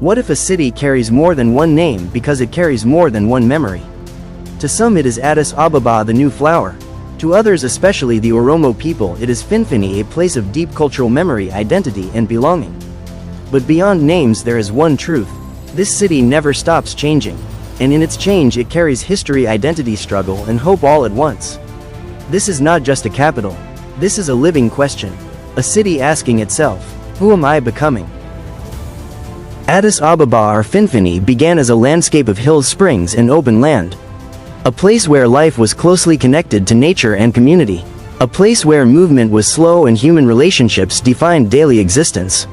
What if a city carries more than one name because it carries more than one memory? To some it is Addis Ababa, the new flower. To others, especially the Oromo people, it is Finfinnee, a place of deep cultural memory, identity, and belonging. But beyond names there is one truth. This city never stops changing. And in its change it carries history, identity, struggle, and hope all at once. This is not just a capital. This is a living question. A city asking itself, who am I becoming? Addis Ababa, or Finfinnee, began as a landscape of hills, springs, and open land. A place where life was closely connected to nature and community. A place where movement was slow and human relationships defined daily existence.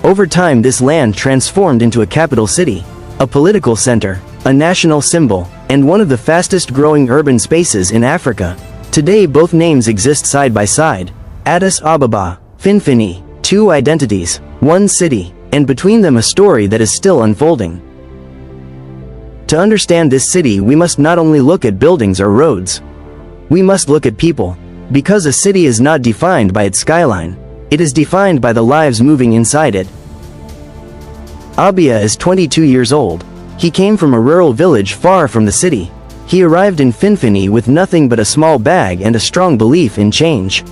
Over time this land transformed into a capital city, a political center, a national symbol, and one of the fastest growing urban spaces in Africa. Today both names exist side by side. Addis Ababa, Finfinnee, two identities, one city, and between them a story that is still unfolding. To understand this city we must not only look at buildings or roads. We must look at people. Because a city is not defined by its skyline. It is defined by the lives moving inside it. Abia is 22 years old. He came from a rural village far from the city. He arrived in Finfinnee with nothing but a small bag and a strong belief in change.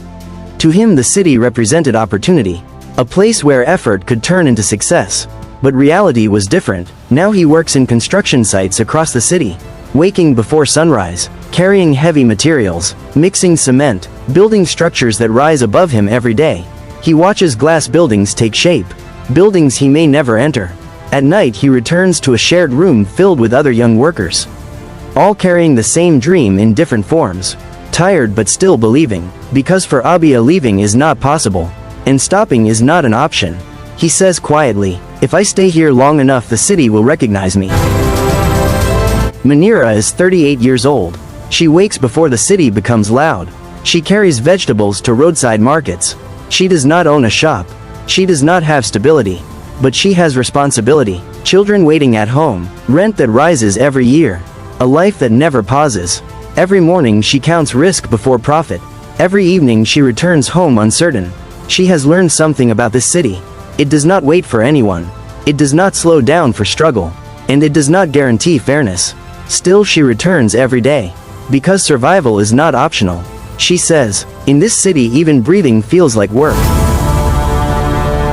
To him the city represented opportunity. A place where effort could turn into success. But reality was different. Now he works in construction sites across the city, waking before sunrise, carrying heavy materials, mixing cement, building structures that rise above him every day. He watches glass buildings take shape, buildings he may never enter. At night he returns to a shared room filled with other young workers, all carrying the same dream in different forms, tired but still believing, because for Abia leaving is not possible, and stopping is not an option. He says quietly, if I stay here long enough the city will recognize me. Manira is 38 years old. She wakes before the city becomes loud. She carries vegetables to roadside markets. She does not own a shop. She does not have stability. But she has responsibility. Children waiting at home, rent that rises every year, a life that never pauses. Every morning she counts risk before profit. Every evening she returns home uncertain. She has learned something about this city. It does not wait for anyone. It does not slow down for struggle. And it does not guarantee fairness. Still she returns every day. Because survival is not optional. She says, in this city even breathing feels like work.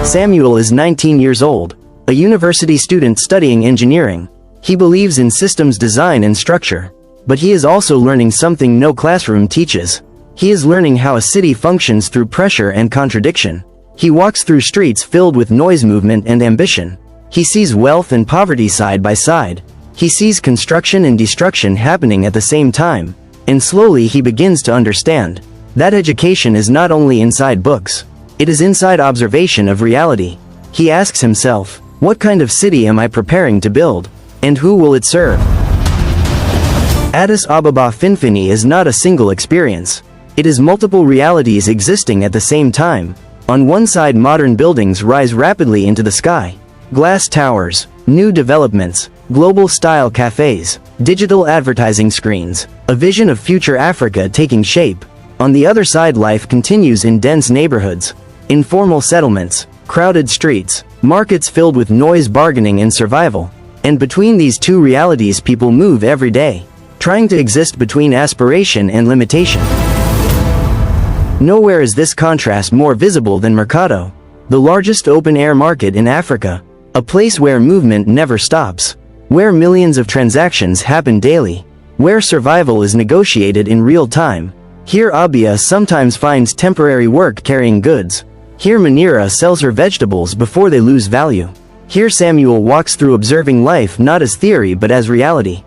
Samuel is 19 years old, a university student studying engineering. He believes in systems design and structure. But he is also learning something no classroom teaches. He is learning how a city functions through pressure and contradiction. He walks through streets filled with noise, movement, and ambition. He sees wealth and poverty side by side. He sees construction and destruction happening at the same time. And slowly he begins to understand that education is not only inside books. It is inside observation of reality. He asks himself, what kind of city am I preparing to build? And who will it serve? Addis Ababa Finfinnee is not a single experience. It is multiple realities existing at the same time. On one side modern buildings rise rapidly into the sky. Glass towers, new developments, global-style cafes, digital advertising screens, a vision of future Africa taking shape. On the other side life continues in dense neighborhoods, informal settlements, crowded streets, markets filled with noise, bargaining, and survival. And between these two realities people move every day, trying to exist between aspiration and limitation. Nowhere is this contrast more visible than Mercado, the largest open-air market in Africa, a place where movement never stops, where millions of transactions happen daily, where survival is negotiated in real time. Here Abia sometimes finds temporary work carrying goods. Here Manira sells her vegetables before they lose value. Here Samuel walks through observing life not as theory but as reality.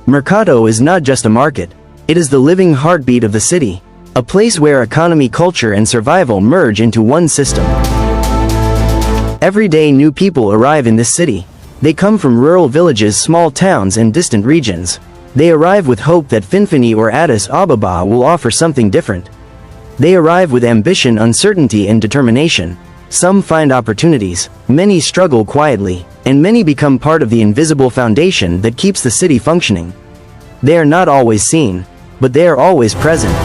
Mercado is not just a market. It is the living heartbeat of the city. A place where economy, culture, and survival merge into one system. Every day new people arrive in this city. They come from rural villages, small towns, and distant regions. They arrive with hope that Finfinnee or Addis Ababa will offer something different. They arrive with ambition, uncertainty, and determination. Some find opportunities, many struggle quietly, and many become part of the invisible foundation that keeps the city functioning. They are not always seen, but they are always present.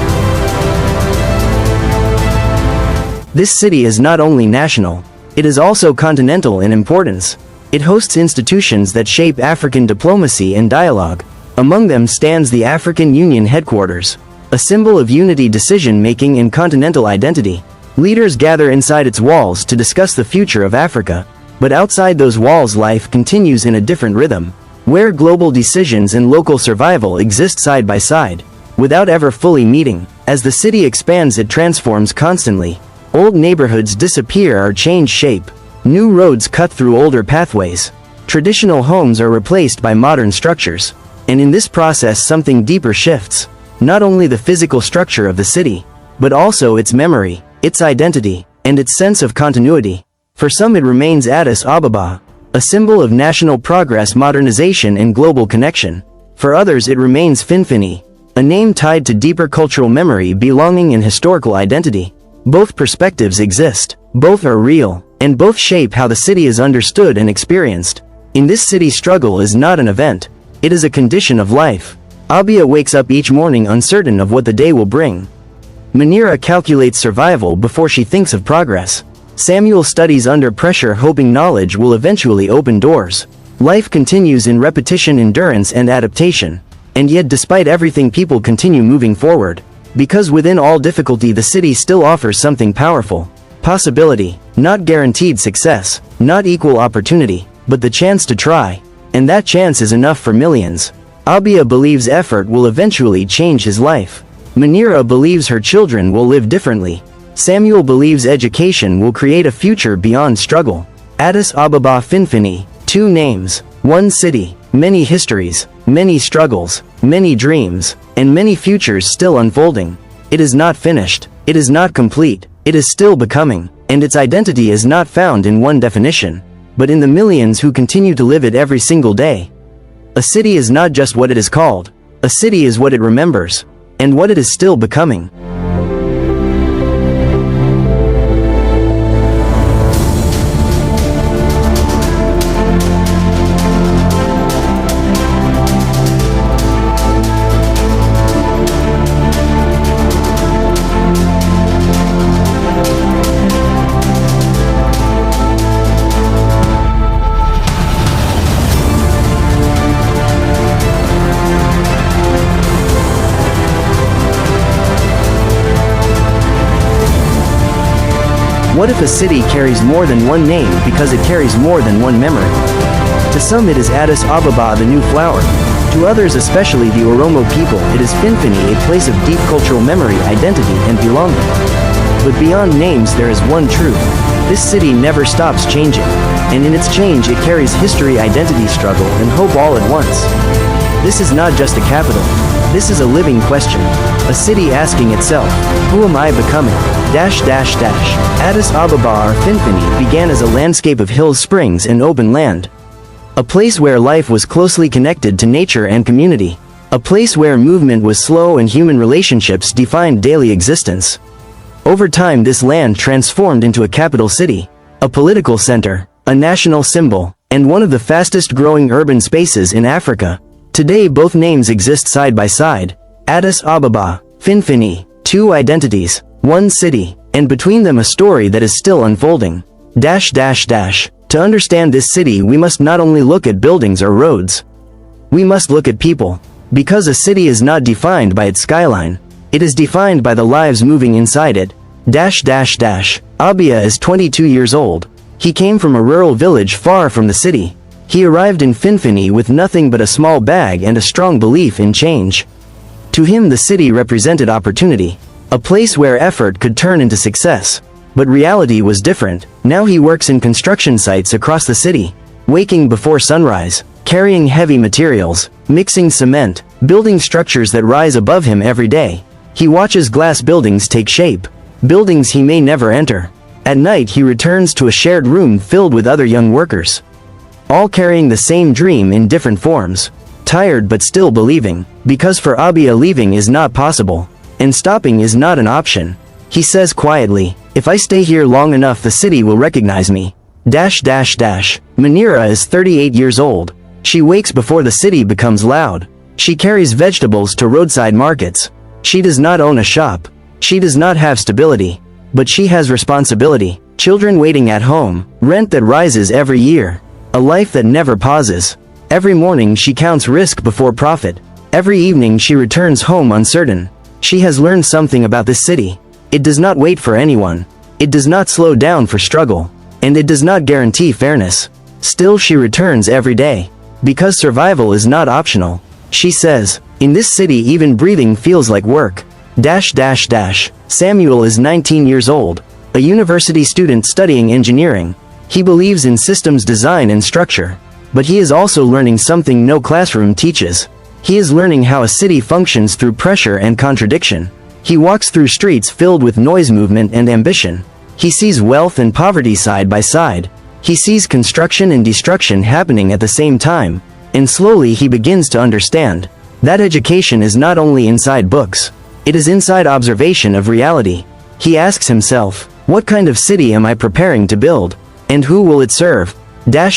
This city is not only national, it is also continental in importance. It hosts institutions that shape African diplomacy and dialogue. Among them stands the African Union headquarters, a symbol of unity, decision-making, and continental identity. Leaders gather inside its walls to discuss the future of Africa. But outside those walls, life continues in a different rhythm, where global decisions and local survival exist side by side, without ever fully meeting. As the city expands, it transforms constantly. Old neighborhoods disappear or change shape. New roads cut through older pathways. Traditional homes are replaced by modern structures. And in this process, something deeper shifts. Not only the physical structure of the city, but also its memory, its identity, and its sense of continuity. For some, it remains Addis Ababa, a symbol of national progress, modernization, and global connection. For others, it remains Finfinnee, a name tied to deeper cultural memory, belonging, and historical identity. Both perspectives exist, both are real, and both shape how the city is understood and experienced. In this city, struggle is not an event, it is a condition of life. Abia wakes up each morning uncertain of what the day will bring. Munira calculates survival before she thinks of progress. Samuel studies under pressure, hoping knowledge will eventually open doors. Life continues in repetition, endurance, and adaptation. And yet, despite everything, people continue moving forward. Because within all difficulty, the city still offers something powerful. Possibility. Not guaranteed success, not equal opportunity, but the chance to try. And that chance is enough for millions. Abia believes effort will eventually change his life. Munira believes her children will live differently. Samuel believes education will create a future beyond struggle. Addis Ababa Finfinnee, 2 names, 1 city, many histories, many struggles, many dreams, and many futures still unfolding. It is not finished, it is not complete, it is still becoming, and its identity is not found in one definition, but in the millions who continue to live it every single day. A city is not just what it is called, a city is what it remembers, and what it is still becoming. What if a city carries more than one name because it carries more than one memory? To some, it is Addis Ababa, the new flower. To others, especially the Oromo people, it is Finfinnee, a place of deep cultural memory, identity, and belonging. But beyond names, there is one truth. This city never stops changing. And in its change, it carries history, identity, struggle, and hope all at once. This is not just a capital. This is a living question. A city asking itself, who am I becoming? Addis Ababa or Finfinnee began as a landscape of hills, springs, and open land. A place where life was closely connected to nature and community. A place where movement was slow and human relationships defined daily existence. Over time, this land transformed into a capital city, a political center, a national symbol, and one of the fastest growing urban spaces in Africa. Today, both names exist side by side. Addis Ababa, Finfinnee, 2 identities, 1 city, and between them a story that is still unfolding. To understand this city, we must not only look at buildings or roads. We must look at people. Because a city is not defined by its skyline. It is defined by the lives moving inside it. Abia is 22 years old. He came from a rural village far from the city. He arrived in Finfinnee with nothing but a small bag and a strong belief in change. To him, the city represented opportunity, a place where effort could turn into success. But reality was different. Now he works in construction sites across the city, waking before sunrise, carrying heavy materials, mixing cement, building structures that rise above him every day. He watches glass buildings take shape, buildings he may never enter. At night, he returns to a shared room filled with other young workers, all carrying the same dream in different forms, tired but still believing, because for Abia, leaving is not possible, and stopping is not an option. He says quietly, if I stay here long enough, the city will recognize me. Munira is 38 years old. She wakes before the city becomes loud. She carries vegetables to roadside markets. She does not own a shop. She does not have stability. But she has responsibility, children waiting at home, rent that rises every year. A life that never pauses. Every morning she counts risk before profit. Every evening she returns home uncertain. She has learned something about this city. It does not wait for anyone. It does not slow down for struggle. And it does not guarantee fairness. Still she returns every day. Because survival is not optional. She says, "In this city even breathing feels like work." Samuel is 19 years old, a university student studying engineering. He believes in systems design and structure. But he is also learning something no classroom teaches. He is learning how a city functions through pressure and contradiction. He walks through streets filled with noise, movement, and ambition. He sees wealth and poverty side by side. He sees construction and destruction happening at the same time. And slowly he begins to understand that education is not only inside books. It is inside observation of reality. He asks himself, what kind of city am I preparing to build? And who will it serve? The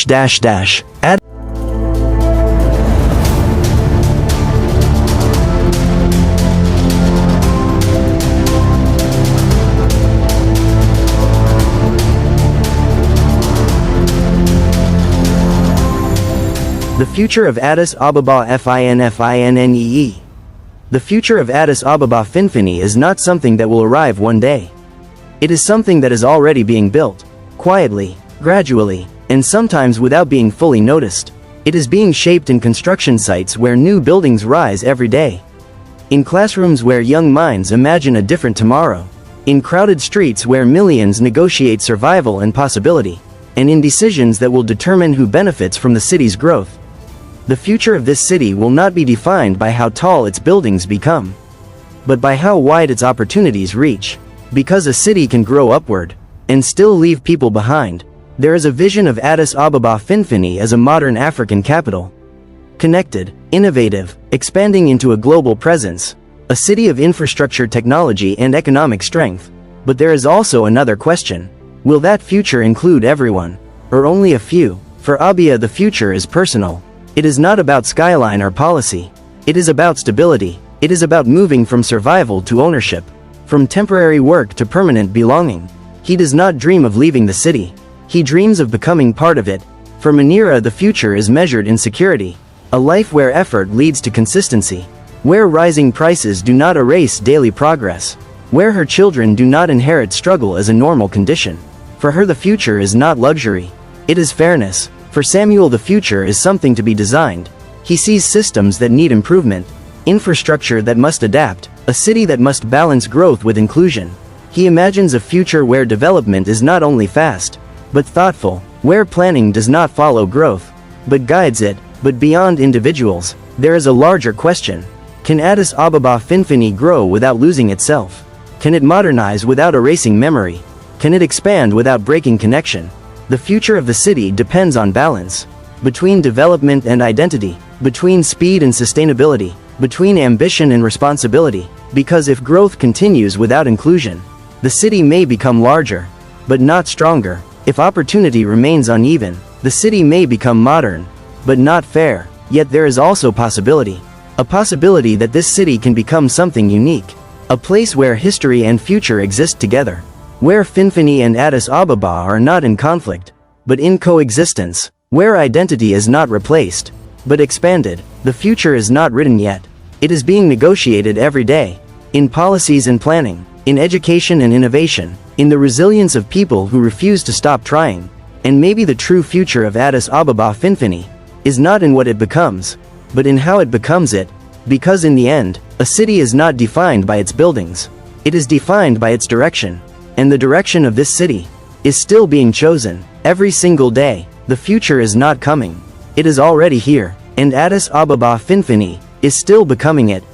future of Addis Ababa Finfinnee. The future of Addis Ababa Finfinnee is not something that will arrive one day. It is something that is already being built, quietly, gradually, and sometimes without being fully noticed. It is being shaped in construction sites where new buildings rise every day. In classrooms where young minds imagine a different tomorrow. In crowded streets where millions negotiate survival and possibility. And in decisions that will determine who benefits from the city's growth. The future of this city will not be defined by how tall its buildings become, but by how wide its opportunities reach. Because a city can grow upward, and still leave people behind, there is a vision of Addis Ababa Finfinnee as a modern African capital. Connected, innovative, expanding into a global presence, a city of infrastructure, technology, and economic strength. But there is also another question. Will that future include everyone, or only a few? For Abia, the future is personal. It is not about skyline or policy. It is about stability. It is about moving from survival to ownership, from temporary work to permanent belonging. He does not dream of leaving the city. He dreams of becoming part of it. For Manira, the future is measured in security, a life where effort leads to consistency, where rising prices do not erase daily progress, where her children do not inherit struggle as a normal condition. For her, the future is not luxury. It is fairness. For Samuel, the future is something to be designed. He sees systems that need improvement, infrastructure that must adapt, a city that must balance growth with inclusion. He imagines a future where development is not only fast, but thoughtful, where planning does not follow growth, but guides it. But beyond individuals, there is a larger question. Can Addis Ababa Finfinnee grow without losing itself? Can it modernize without erasing memory? Can it expand without breaking connection? The future of the city depends on balance. Between development and identity. Between speed and sustainability. Between ambition and responsibility. Because if growth continues without inclusion, the city may become larger, but not stronger. If opportunity remains uneven, the city may become modern, but not fair. Yet there is also possibility. A possibility that this city can become something unique. A place where history and future exist together. Where Finfinnee and Addis Ababa are not in conflict, but in coexistence. Where identity is not replaced, but expanded. The future is not written yet. It is being negotiated every day. In policies and planning, in education and innovation, in the resilience of people who refuse to stop trying. And maybe the true future of Addis Ababa Finfinnee is not in what it becomes, but in how it becomes it. Because in the end, a city is not defined by its buildings. It is defined by its direction. And the direction of this city is still being chosen every single day. The future is not coming. It is already here. And Addis Ababa Finfinnee is still becoming it.